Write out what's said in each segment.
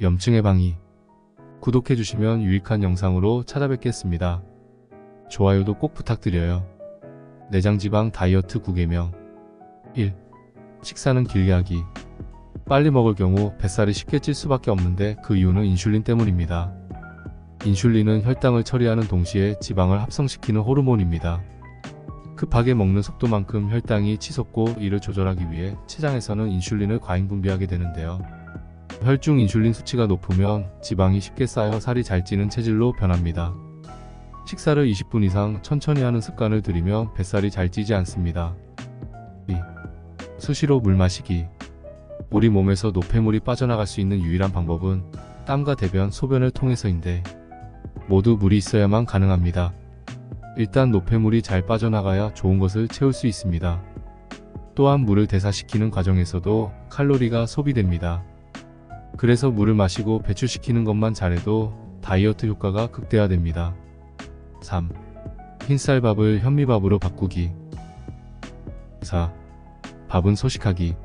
염증 예방이. 구독해주시면 유익한 영상으로 찾아뵙겠습니다. 좋아요도 꼭 부탁드려요. 내장지방 다이어트 9계명. 1. 식사는 길게 하기. 빨리 먹을 경우 뱃살이 쉽게 찔 수밖에 없는데 그 이유는 인슐린 때문입니다. 인슐린은 혈당을 처리하는 동시에 지방을 합성시키는 호르몬입니다. 급하게 먹는 속도만큼 혈당이 치솟고 이를 조절하기 위해 췌장에서는 인슐린을 과잉 분비하게 되는데요. 혈중 인슐린 수치가 높으면 지방이 쉽게 쌓여 살이 잘 찌는 체질로 변합니다. 식사를 20분 이상 천천히 하는 습관을 들이면 뱃살이 잘 찌지 않습니다. 2. 수시로 물 마시기. 우리 몸에서 노폐물이 빠져나갈 수 있는 유일한 방법은 땀과 대변, 소변을 통해서인데 모두 물이 있어야만 가능합니다. 일단 노폐물이 잘 빠져나가야 좋은 것을 채울 수 있습니다. 또한 물을 대사시키는 과정에서도 칼로리가 소비됩니다. 그래서 물을 마시고 배출시키는 것만 잘해도 다이어트 효과가 극대화됩니다. 3. 흰쌀밥을 현미밥으로 바꾸기. 4. 밥은 소식하기.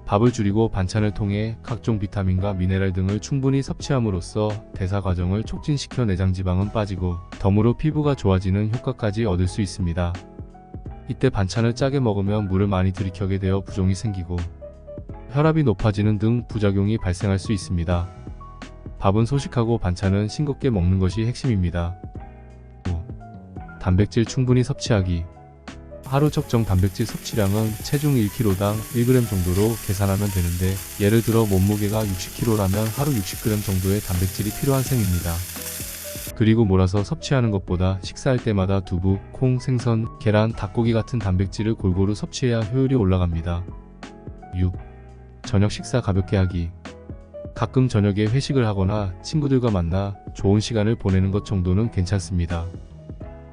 밥을 줄이고 반찬을 통해 각종 비타민과 미네랄 등을 충분히 섭취함으로써 대사 과정을 촉진시켜 내장지방은 빠지고 덤으로 피부가 좋아지는 효과까지 얻을 수 있습니다. 이때 반찬을 짜게 먹으면 물을 많이 들이켜게 되어 부종이 생기고 혈압이 높아지는 등 부작용이 발생할 수 있습니다. 밥은 소식하고 반찬은 싱겁게 먹는 것이 핵심입니다. 5. 단백질 충분히 섭취하기. 하루 적정 단백질 섭취량은 체중 1kg당 1g 정도로 계산하면 되는데 예를 들어 몸무게가 60kg라면 하루 60g 정도의 단백질이 필요한 셈입니다. 그리고 몰아서 섭취하는 것보다 식사할 때마다 두부, 콩, 생선, 계란, 닭고기 같은 단백질을 골고루 섭취해야 효율이 올라갑니다. 6. 저녁 식사 가볍게 하기. 가끔 저녁에 회식을 하거나 친구들과 만나 좋은 시간을 보내는 것 정도는 괜찮습니다.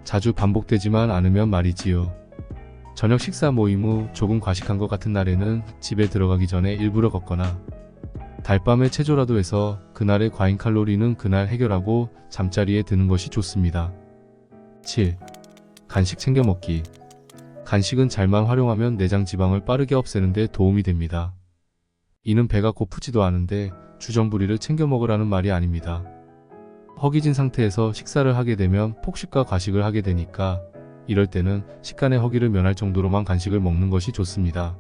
자주 반복되지만 않으면 말이지요. 저녁 식사 모임 후 조금 과식한 것 같은 날에는 집에 들어가기 전에 일부러 걷거나 달밤에 체조라도 해서 그날의 과잉 칼로리는 그날 해결하고 잠자리에 드는 것이 좋습니다. 7. 간식 챙겨 먹기. 간식은 잘만 활용하면 내장 지방을 빠르게 없애는 데 도움이 됩니다. 이는 배가 고프지도 않은데 주정부리를 챙겨 먹으라는 말이 아닙니다. 허기진 상태에서 식사를 하게 되면 폭식과 과식을 하게 되니까 이럴 때는 식간의 허기를 면할 정도로만 간식을 먹는 것이 좋습니다.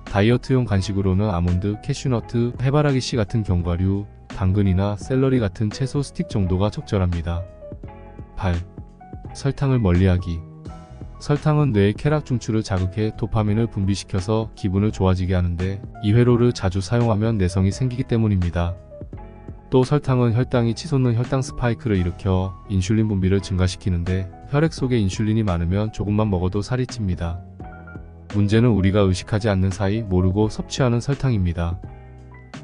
다이어트용 간식으로는 아몬드, 캐슈너트, 해바라기 씨 같은 견과류, 당근이나 샐러리 같은 채소 스틱 정도가 적절합니다. 8. 설탕을 멀리하기. 설탕은 뇌의 쾌락 중추를 자극해 도파민을 분비시켜서 기분을 좋아지게 하는데 이 회로를 자주 사용하면 내성이 생기기 때문입니다. 또 설탕은 혈당이 치솟는 혈당 스파이크를 일으켜 인슐린 분비를 증가시키는데 혈액 속에 인슐린이 많으면 조금만 먹어도 살이 찝니다. 문제는 우리가 의식하지 않는 사이 모르고 섭취하는 설탕입니다.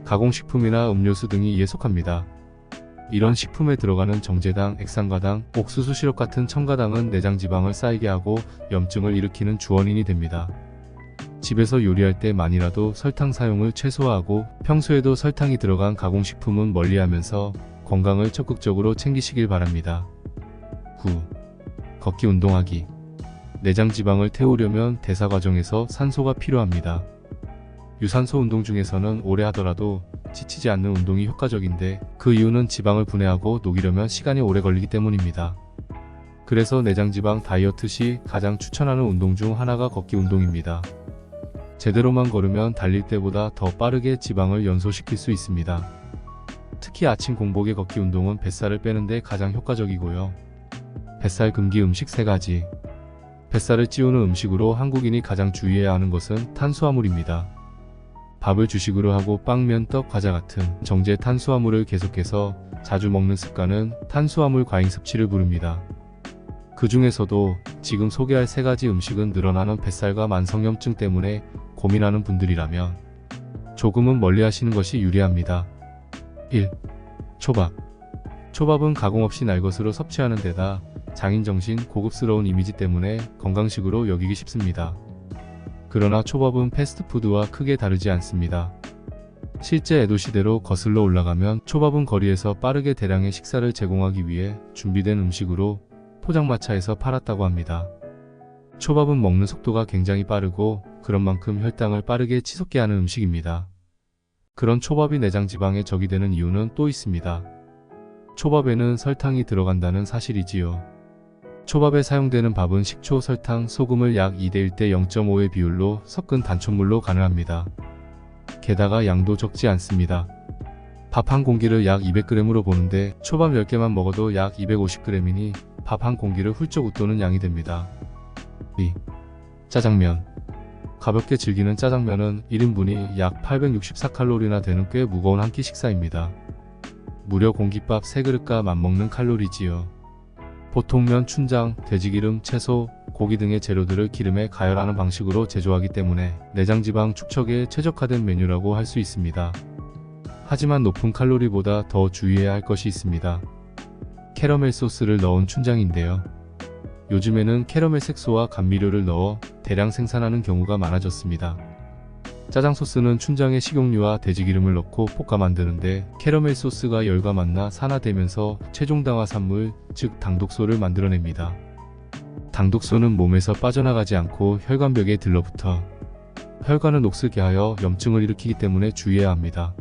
가공식품이나 음료수 등이 이에 속합니다. 이런 식품에 들어가는 정제당, 액상과당, 옥수수 시럽 같은 첨가당은 내장 지방을 쌓이게 하고 염증을 일으키는 주원인이 됩니다. 집에서 요리할 때만이라도 설탕 사용을 최소화하고 평소에도 설탕이 들어간 가공식품은 멀리하면서 건강을 적극적으로 챙기시길 바랍니다. 9. 걷기 운동하기. 내장 지방을 태우려면 대사 과정에서 산소가 필요합니다. 유산소 운동 중에서는 오래 하더라도 지치지 않는 운동이 효과적인데 그 이유는 지방을 분해하고 녹이려면 시간이 오래 걸리기 때문입니다. 그래서 내장지방 다이어트 시 가장 추천하는 운동 중 하나가 걷기 운동입니다. 제대로만 걸으면 달릴 때보다 더 빠르게 지방을 연소시킬 수 있습니다. 특히 아침 공복의 걷기 운동은 뱃살을 빼는 데 가장 효과적이고요. 뱃살 금기 음식 3가지. 뱃살을 찌우는 음식으로 한국인이 가장 주의해야 하는 것은 탄수화물입니다. 밥을 주식으로 하고 빵, 면, 떡, 과자 같은 정제 탄수화물을 계속해서 자주 먹는 습관은 탄수화물 과잉 섭취를 부릅니다. 그 중에서도 지금 소개할 3가지 음식은 늘어나는 뱃살과 만성염증 때문에 고민하는 분들이라면 조금은 멀리 하시는 것이 유리합니다. 1. 초밥. 초밥은 가공 없이 날 것으로 섭취하는 데다 장인 정신 고급스러운 이미지 때문에 건강식으로 여기기 쉽습니다. 그러나 초밥은 패스트푸드와 크게 다르지 않습니다. 실제 에도 시대로 거슬러 올라가면 초밥은 거리에서 빠르게 대량의 식사를 제공하기 위해 준비된 음식으로 포장마차에서 팔았다고 합니다. 초밥은 먹는 속도가 굉장히 빠르고 그런 만큼 혈당을 빠르게 치솟게 하는 음식입니다. 그런 초밥이 내장 지방에 적이 되는 이유는 또 있습니다. 초밥에는 설탕이 들어간다는 사실이지요. 초밥에 사용되는 밥은 식초, 설탕, 소금을 약 2대 1대 0.5의 비율로 섞은 단촛물로 가능합니다. 게다가 양도 적지 않습니다. 밥 한 공기를 약 200g으로 보는데 초밥 10개만 먹어도 약 250g이니 밥 한 공기를 훌쩍 웃도는 양이 됩니다. 2. 짜장면. 가볍게 즐기는 짜장면은 1인분이 약 864칼로리나 되는 꽤 무거운 한 끼 식사입니다. 무려 공깃밥 3그릇과 맞먹는 칼로리지요. 보통 면, 춘장, 돼지기름, 채소, 고기 등의 재료들을 기름에 가열하는 방식으로 제조하기 때문에 내장지방 축적에 최적화된 메뉴라고 할 수 있습니다. 하지만 높은 칼로리보다 더 주의해야 할 것이 있습니다. 캐러멜 소스를 넣은 춘장인데요. 요즘에는 캐러멜 색소와 감미료를 넣어 대량 생산하는 경우가 많아졌습니다. 짜장 소스는 춘장에 식용유와 돼지기름을 넣고 볶아 만드는데 캐러멜 소스가 열과 만나 산화되면서 최종 당화산물, 즉 당독소를 만들어냅니다. 당독소는 몸에서 빠져나가지 않고 혈관벽에 들러붙어 혈관을 녹슬게 하여 염증을 일으키기 때문에 주의해야 합니다.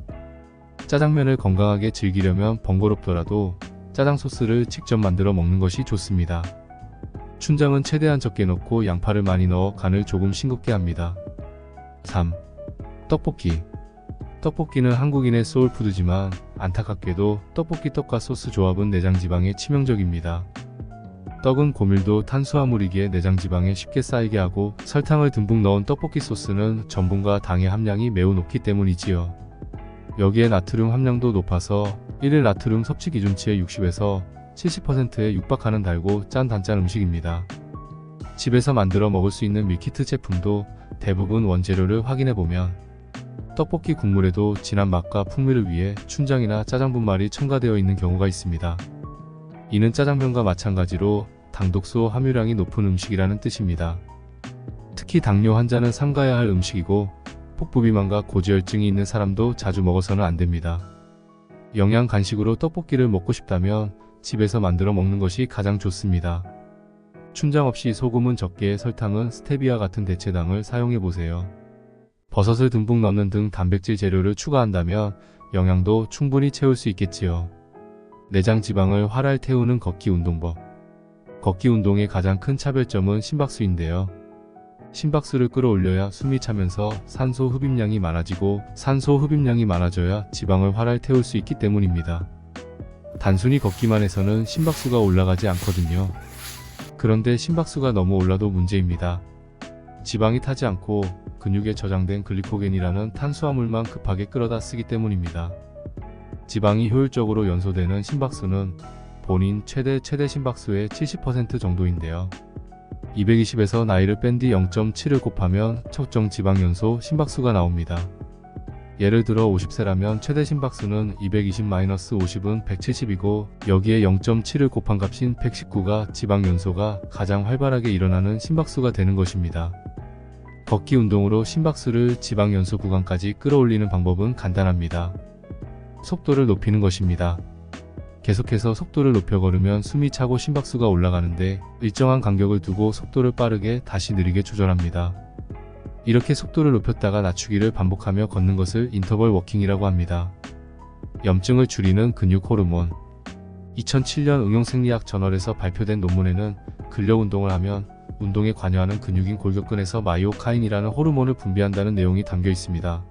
짜장면을 건강하게 즐기려면 번거롭더라도 짜장 소스를 직접 만들어 먹는 것이 좋습니다. 춘장은 최대한 적게 넣고 양파를 많이 넣어 간을 조금 싱겁게 합니다. 3. 떡볶이. 떡볶이는 한국인의 소울푸드지만 안타깝게도 떡볶이 떡과 소스 조합은 내장지방에 치명적입니다. 떡은 고밀도 탄수화물이기에 내장지방에 쉽게 쌓이게 하고 설탕을 듬뿍 넣은 떡볶이 소스는 전분과 당의 함량이 매우 높기 때문이지요. 여기에 나트륨 함량도 높아서 1일 나트륨 섭취 기준치의 60에서 70%에 육박하는 달고 짠 단짠 음식입니다. 집에서 만들어 먹을 수 있는 밀키트 제품도 대부분 원재료를 확인해보면 떡볶이 국물에도 진한 맛과 풍미를 위해 춘장이나 짜장 분말이 첨가되어 있는 경우가 있습니다. 이는 짜장면과 마찬가지로 당독소 함유량이 높은 음식이라는 뜻입니다. 특히 당뇨 환자는 삼가야 할 음식이고 복부비만과 고지혈증이 있는 사람도 자주 먹어서는 안됩니다. 영양 간식으로 떡볶이를 먹고 싶다면 집에서 만들어 먹는 것이 가장 좋습니다. 춘장 없이 소금은 적게, 설탕은 스테비아 같은 대체당을 사용해보세요. 버섯을 듬뿍 넣는 등 단백질 재료를 추가한다면 영양도 충분히 채울 수 있겠지요. 내장 지방을 활활 태우는 걷기 운동법. 걷기 운동의 가장 큰 차별점은 심박수인데요. 심박수를 끌어올려야 숨이 차면서 산소 흡입량이 많아지고 산소 흡입량이 많아져야 지방을 활활 태울 수 있기 때문입니다. 단순히 걷기만 해서는 심박수가 올라가지 않거든요. 그런데 심박수가 너무 올라도 문제입니다. 지방이 타지 않고 근육에 저장된 글리코겐이라는 탄수화물만 급하게 끌어다 쓰기 때문입니다. 지방이 효율적으로 연소되는 심박수는 본인 최대 심박수의 70% 정도인데요. 220에서 나이를 뺀 뒤 0.7을 곱하면 적정 지방 연소 심박수가 나옵니다. 예를 들어 50세라면 최대 심박수는 220-50은 170이고 여기에 0.7을 곱한 값인 119가 지방 연소가 가장 활발하게 일어나는 심박수가 되는 것입니다. 걷기 운동으로 심박수를 지방 연소 구간까지 끌어올리는 방법은 간단합니다. 속도를 높이는 것입니다. 계속해서 속도를 높여 걸으면 숨이 차고 심박수가 올라가는데 일정한 간격을 두고 속도를 빠르게 다시 느리게 조절합니다. 이렇게 속도를 높였다가 낮추기를 반복하며 걷는 것을 인터벌 워킹이라고 합니다. 염증을 줄이는 근육 호르몬. 2007년 응용생리학 저널에서 발표된 논문에는 근력 운동을 하면 운동에 관여하는 근육인 골격근에서 마이오카인이라는 호르몬을 분비한다는 내용이 담겨 있습니다.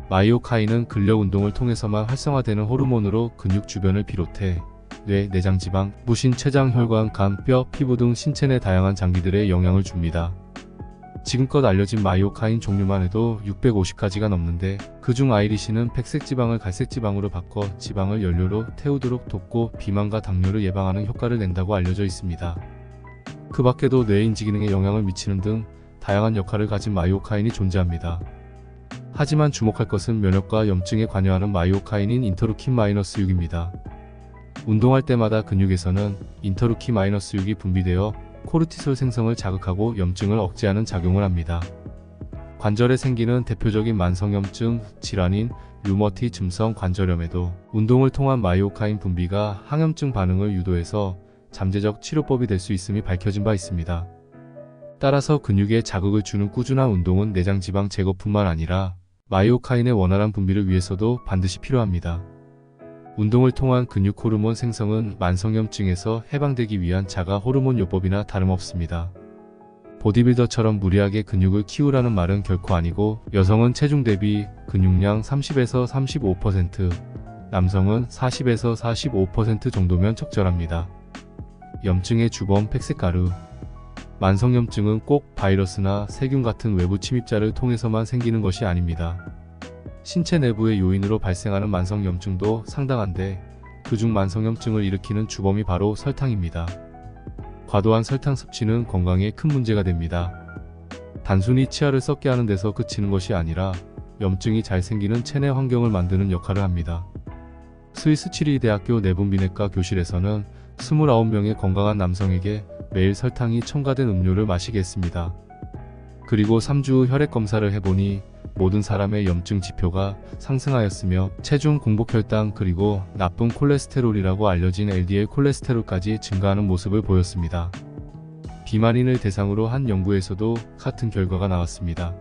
마이오카인은 근력 운동을 통해서만 활성화되는 호르몬으로 근육 주변을 비롯해 뇌, 내장지방, 무신, 췌장, 혈관, 간, 뼈, 피부 등 신체 내 다양한 장기들에 영향을 줍니다. 지금껏 알려진 마이오카인 종류만 해도 650가지가 넘는데 그중 아이리시는 백색 지방을 갈색 지방으로 바꿔 지방을 연료로 태우도록 돕고 비만과 당뇨를 예방하는 효과를 낸다고 알려져 있습니다. 그 밖에도 뇌 인지 기능에 영향을 미치는 등 다양한 역할을 가진 마이오카인이 존재합니다. 하지만 주목할 것은 면역과 염증에 관여하는 마이오카인인 인터루킨-6입니다. 운동할 때마다 근육에서는 인터루킨-6이 분비되어 코르티솔 생성을 자극하고 염증을 억제하는 작용을 합니다. 관절에 생기는 대표적인 만성염증 질환인 류머티즘성 관절염에도 운동을 통한 마이오카인 분비가 항염증 반응을 유도해서 잠재적 치료법이 될 수 있음이 밝혀진 바 있습니다. 따라서 근육에 자극을 주는 꾸준한 운동은 내장지방 제거뿐만 아니라 마이오카인의 원활한 분비를 위해서도 반드시 필요합니다. 운동을 통한 근육 호르몬 생성은 만성염증에서 해방되기 위한 자가 호르몬 요법이나 다름없습니다. 보디빌더처럼 무리하게 근육을 키우라는 말은 결코 아니고 여성은 체중 대비 근육량 30에서 35%, 남성은 40에서 45% 정도면 적절합니다. 염증의 주범 백색가루. 만성염증은 꼭 바이러스나 세균 같은 외부 침입자를 통해서만 생기는 것이 아닙니다. 신체 내부의 요인으로 발생하는 만성염증도 상당한데 그중 만성염증을 일으키는 주범이 바로 설탕입니다. 과도한 설탕 섭취는 건강에 큰 문제가 됩니다. 단순히 치아를 썩게 하는 데서 그치는 것이 아니라 염증이 잘 생기는 체내 환경을 만드는 역할을 합니다. 스위스 치리 대학교 내분비내과 교실에서는 29명의 건강한 남성에게 매일 설탕이 첨가된 음료를 마시게 했습니다. 그리고 3주 후 혈액 검사를 해보니 모든 사람의 염증 지표가 상승하였으며 체중, 공복혈당, 그리고 나쁜 콜레스테롤이라고 알려진 LDL 콜레스테롤까지 증가하는 모습을 보였습니다. 비만인을 대상으로 한 연구에서도 같은 결과가 나왔습니다.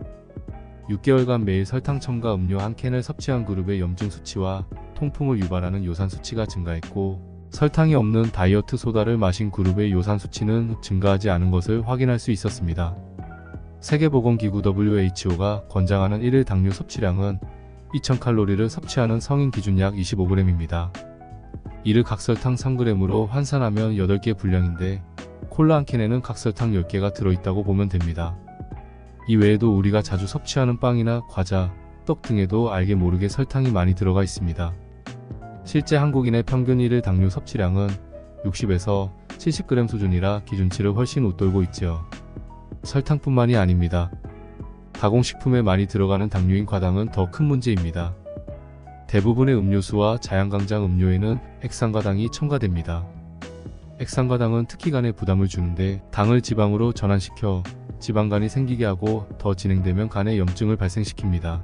6개월간 매일 설탕 첨가 음료 한 캔을 섭취한 그룹의 염증 수치와 통풍을 유발하는 요산 수치가 증가했고, 설탕이 없는 다이어트 소다를 마신 그룹의 요산 수치는 증가하지 않은 것을 확인할 수 있었습니다. 세계보건기구 WHO가 권장하는 1일 당류 섭취량은 2000칼로리를 섭취하는 성인 기준 약 25g입니다. 이를 각설탕 3g으로 환산하면 8개 분량인데 콜라 한 캔에는 각설탕 10개가 들어있다고 보면 됩니다. 이 외에도 우리가 자주 섭취하는 빵이나 과자, 떡 등에도 알게 모르게 설탕이 많이 들어가 있습니다. 실제 한국인의 평균 1일 당류 섭취량은 60에서 70g 수준이라 기준치를 훨씬 웃돌고 있지요. 설탕뿐만이 아닙니다. 가공식품에 많이 들어가는 당류인 과당은 더 큰 문제입니다. 대부분의 음료수와 자양강장 음료에는 액상과당이 첨가됩니다. 액상과당은 특히 간에 부담을 주는데 당을 지방으로 전환시켜 지방간이 생기게 하고 더 진행되면 간에 염증을 발생시킵니다.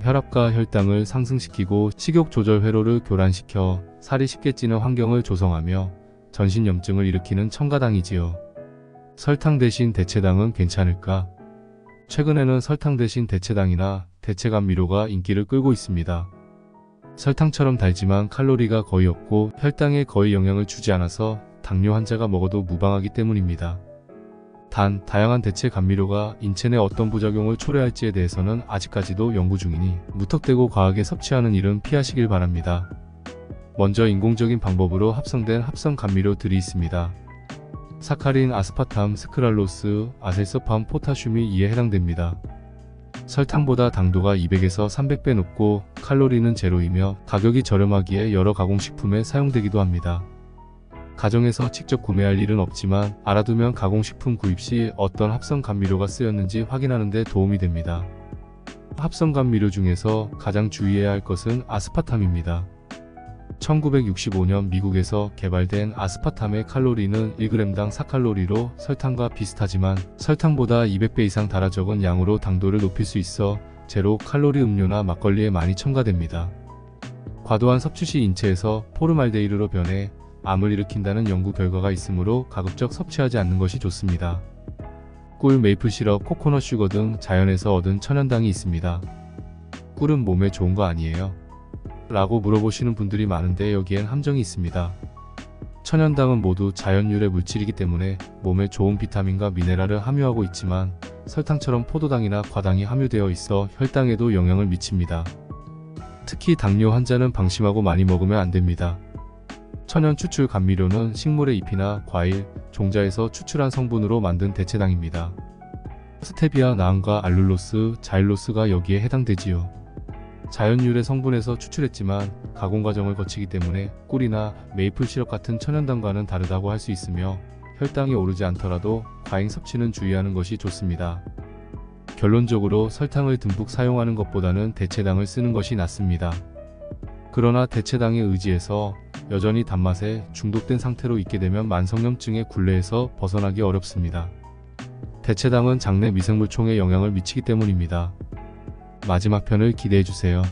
혈압과 혈당을 상승시키고 식욕 조절 회로를 교란시켜 살이 쉽게 찌는 환경을 조성하며 전신 염증을 일으키는 첨가당이지요. 설탕 대신 대체당은 괜찮을까? 최근에는 설탕 대신 대체당이나 대체감미료가 인기를 끌고 있습니다. 설탕처럼 달지만 칼로리가 거의 없고 혈당에 거의 영향을 주지 않아서 당뇨 환자가 먹어도 무방하기 때문입니다. 단, 다양한 대체 감미료가 인체 내 어떤 부작용을 초래할지에 대해서는 아직까지도 연구 중이니 무턱대고 과하게 섭취하는 일은 피하시길 바랍니다. 먼저 인공적인 방법으로 합성된 합성 감미료들이 있습니다. 사카린, 아스파탐, 스크랄로스, 아세서팜, 포타슘이 이에 해당됩니다. 설탕보다 당도가 200에서 300배 높고 칼로리는 제로이며 가격이 저렴하기에 여러 가공식품에 사용되기도 합니다. 가정에서 직접 구매할 일은 없지만 알아두면 가공식품 구입 시 어떤 합성 감미료가 쓰였는지 확인하는 데 도움이 됩니다. 합성 감미료 중에서 가장 주의해야 할 것은 아스파탐입니다. 1965년 미국에서 개발된 아스파탐의 칼로리는 1g당 4칼로리로 설탕과 비슷하지만 설탕보다 200배 이상 달아 적은 양으로 당도를 높일 수 있어 제로 칼로리 음료나 막걸리에 많이 첨가됩니다. 과도한 섭취 시 인체에서 포르말데히드로 변해 암을 일으킨다는 연구 결과가 있으므로 가급적 섭취하지 않는 것이 좋습니다. 꿀, 메이플 시럽, 코코넛 슈거 등 자연에서 얻은 천연당이 있습니다. 꿀은 몸에 좋은 거 아니에요? 라고 물어보시는 분들이 많은데 여기엔 함정이 있습니다. 천연당은 모두 자연유래 물질이기 때문에 몸에 좋은 비타민과 미네랄을 함유하고 있지만 설탕처럼 포도당이나 과당이 함유되어 있어 혈당에도 영향을 미칩니다. 특히 당뇨 환자는 방심하고 많이 먹으면 안 됩니다. 천연 추출 감미료는 식물의 잎이나 과일, 종자에서 추출한 성분으로 만든 대체당입니다. 스테비아, 나은과 알룰로스, 자일로스가 여기에 해당되지요. 자연유래 성분에서 추출했지만 가공 과정을 거치기 때문에 꿀이나 메이플 시럽 같은 천연당과는 다르다고 할 수 있으며 혈당이 오르지 않더라도 과잉 섭취는 주의하는 것이 좋습니다. 결론적으로 설탕을 듬뿍 사용하는 것보다는 대체당을 쓰는 것이 낫습니다. 그러나 대체당에 의지해서 여전히 단맛에 중독된 상태로 있게 되면 만성염증의 굴레에서 벗어나기 어렵습니다. 대체당은 장내 미생물총에 영향을 미치기 때문입니다. 마지막 편을 기대해주세요.